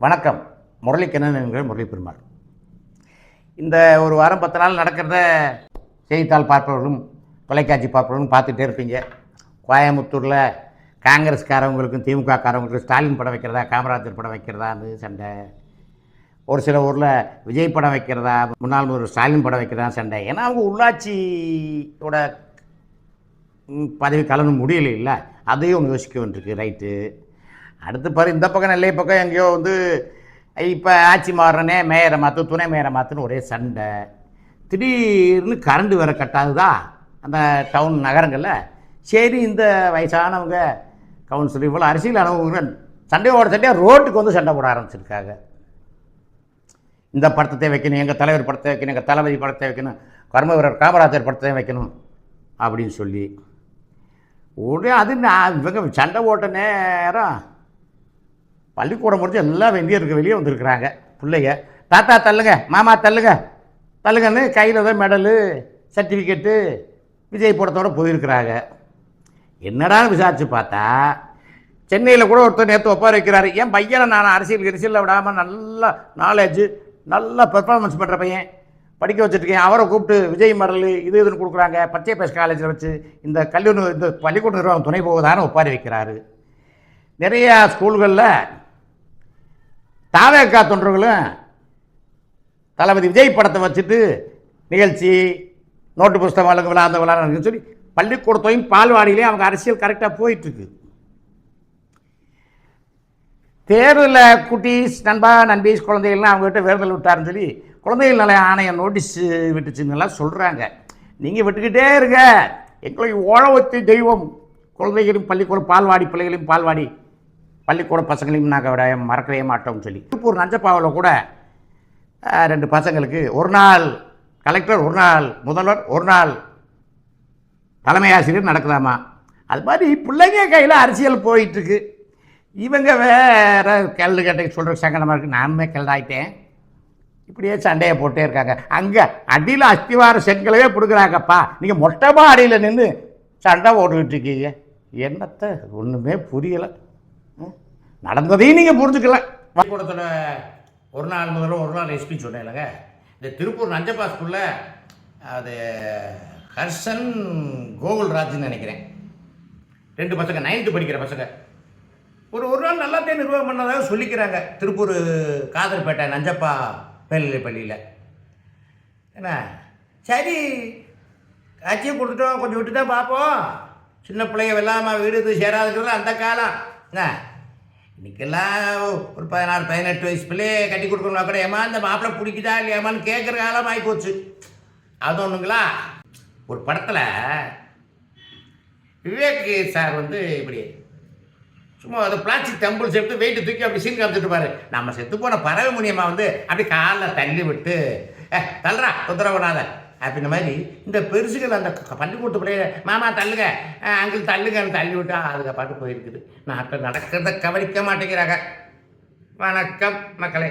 வணக்கம். முரளிக்கண்ணன் என்கிற முரளி பெருமாள். இந்த ஒரு வாரம் 10 நாள் நடக்கிறத செய்தித்தாள் பார்ப்பவர்களும் தொலைக்காட்சி பார்ப்பவர்களும் பார்த்துட்டே இருப்பீங்க. கோயம்புத்தூரில் காங்கிரஸ்காரவங்களுக்கும் திமுககாரவங்களுக்கும் ஸ்டாலின் படம் வைக்கிறதா, காமராஜர் படம் வைக்கிறதான்னு சண்டை. ஒரு சில ஊரில் விஜய் படம் வைக்கிறதா, முன்னாள் முதல்வர் ஸ்டாலின் படம் வைக்கிறதா சண்டை. ஏன்னா அவங்க உள்ளாட்சியோட பதவி காலம் முடியலை இல்லை, அதையும் ஒன்று யோசிக்க வேண்டியிருக்கு. ரைட்டு. அடுத்து பாரு, இந்த பக்கம் நெல்லை பக்கம் எங்கேயோ இப்போ ஆட்சி மாறுறனே, மேயரை மாற்று, துணை மேயரை மாற்றுன்னு ஒரே சண்டை. திடீர்னு கரண்ட் வேறு கட்டாதுதா அந்த டவுன் நகரங்களில். சரி, இந்த வயசானவங்க கவுன்சிலர் இவ்வளோ அரசியலானவங்க சண்டையாக ரோட்டுக்கு சண்டை போட ஆரம்பிச்சிருக்காங்க. இந்த படத்தை வைக்கணும், எங்கள் தலைவர் படத்தை வைக்கணும், எங்கள் தளபதி படத்தை வைக்கணும், கர்ம வீரர் காமராஜர் படத்தை வைக்கணும் அப்படின்னு சொல்லி உடனே அது இவங்க சண்டை ஓட்ட நேரம் பள்ளிக்கூடம் முடிச்சு எல்லாம் வெந்தியருக்கு வெளியே வந்திருக்கிறாங்க. பிள்ளைங்க தாத்தா தள்ளுங்க, மாமா தள்ளுங்க தள்ளுங்கன்னு கையில் தான் மெடலு சர்டிஃபிகேட்டு விஜய் படத்தோடு போயிருக்கிறாங்க. என்னடான்னு விசாரித்து பார்த்தா, சென்னையில் கூட ஒருத்தர் நேற்று ஒப்பார வைக்கிறாரு. என் பையனை நான் அரசியலில் விடாமல் நல்லா நாலேஜு, நல்லா பெர்ஃபார்மன்ஸ் பண்ணுற பையன் படிக்க வச்சுருக்கேன், அவரை கூப்பிட்டு விஜய் மெடல் இதுன்னு கொடுக்குறாங்க. பச்சை பேஸ் காலேஜில் வச்சு இந்த இந்த பள்ளிக்கூட நிர்வாகம் துணை போவதான ஒப்பாரி வைக்கிறாரு. நிறையா ஸ்கூல்களில் தாவேக்கா தொண்டர்களும் தளபதி விஜய் படத்தை வச்சுட்டு நிகழ்ச்சி, நோட்டு புஸ்தகம் வழங்கு விழா, அந்த விழான்னு சொல்லி பள்ளிக்கூடத்தையும் பால்வாடியிலையும் அவங்க அரசியல் கரெக்டாக போயிட்டுருக்கு. தேர்தலில் குட்டீஸ், நண்பா, நண்பீஸ், குழந்தைகள்லாம் அவங்ககிட்ட வேறுதல் விட்டாருன்னு சொல்லி குழந்தைகள் நல ஆணையம் நோட்டீஸ் விட்டுச்சுன்னெல்லாம் சொல்கிறாங்க. நீங்கள் விட்டுக்கிட்டே இருங்க, எங்களை ஓழவத்து தெய்வம் குழந்தைகளையும் பள்ளிக்கூடம் பால்வாடி பிள்ளைகளையும் பால்வாடி பள்ளிக்கூட பசங்களையும் நாங்கள் மறக்கவே மாட்டோம்னு சொல்லி திருப்பூர் நஞ்சப்பாவில் கூட 2 பசங்களுக்கு ஒரு நாள் கலெக்டர், ஒரு நாள் முதல்வர், ஒரு நாள் தலைமை ஆசிரியர் நடக்குதாமா. அது மாதிரி பிள்ளைங்க கையில் அரசியல் போயிட்டுருக்கு. இவங்க வேறு கேள்வி கேட்ட சொல்கிற சங்கடமாக இருக்குது. நானுமே கேள்டாயிட்டேன். இப்படியே சண்டையை போட்டே இருக்காங்க. அங்கே அடியில் அஸ்திவார செங்கலவே பிடுக்குறாங்கப்பா, நீங்கள் மொட்டமா அடியில் நின்று சண்டை போட்டுக்கிட்டு இருக்கீங்க. என்னத்தை ஒன்றுமே புரியலை. நடந்ததையும் நீங்கள் புரிஞ்சுக்கல. பள்ளிக்கூடத்தில் ஒரு நாள் முதல்ல ஒரு நாள் எஸ்பி சொன்னேன் இல்லைங்க. இந்த திருப்பூர் நஞ்சப்பா ஸ்கூலில் அது ஹர்ஷன் கோகுல்ராஜ்னு நினைக்கிறேன், 2 பசங்க 9th படிக்கிற பசங்க ஒரு நாள் நல்லாத்தையும் நிர்வாகம் பண்ணதாக சொல்லிக்கிறாங்க. திருப்பூர் காதல்பேட்டை நஞ்சப்பா மேல்நிலை பள்ளியில். என்ன சரி, ஆட்சியை கொடுத்துட்டோம், கொஞ்சம் விட்டு தான் பார்ப்போம். சின்ன பிள்ளைங்க வெள்ளாமல் வீடு சேராதுங்கிறது அந்த காலம். என்ன இன்றைக்கெல்லாம் ஒரு 16-18 வயசு பிள்ளையே கட்டி கொடுக்கணும்னா கூட ஏமா இந்த மாப்பிள்ளை பிடிக்குதா இல்லையாமான்னு கேட்குற காலம் ஆகி போச்சு. அது ஒன்றுங்களா, ஒரு படத்தில் விவேக் சார் இப்படி சும்மா அதை பிளாஸ்டிக் தம்பிள் சேர்த்து வெயிட்டு தூக்கி அப்படி சீன் காமிச்சிட்டு பாரு. நம்ம செத்து போன பறவை முனியம்மா அப்படி காலில் தள்ளி விட்டு தள்ளுறா தொந்தரவுனாத அப்படின்ற மாதிரி இந்த பெருசுகள் அந்த பள்ளிக்கூட்டு பிள்ளைய மாமா தள்ளுங்க, அங்கிள் தள்ளுங்கன்னு தள்ளி விட்டா அதுக்கு பாட்டு போயிருக்குது. நாட்டில் நடக்கிறத கவனிக்க மாட்டேங்கிறாங்க. வணக்கம் மக்களே.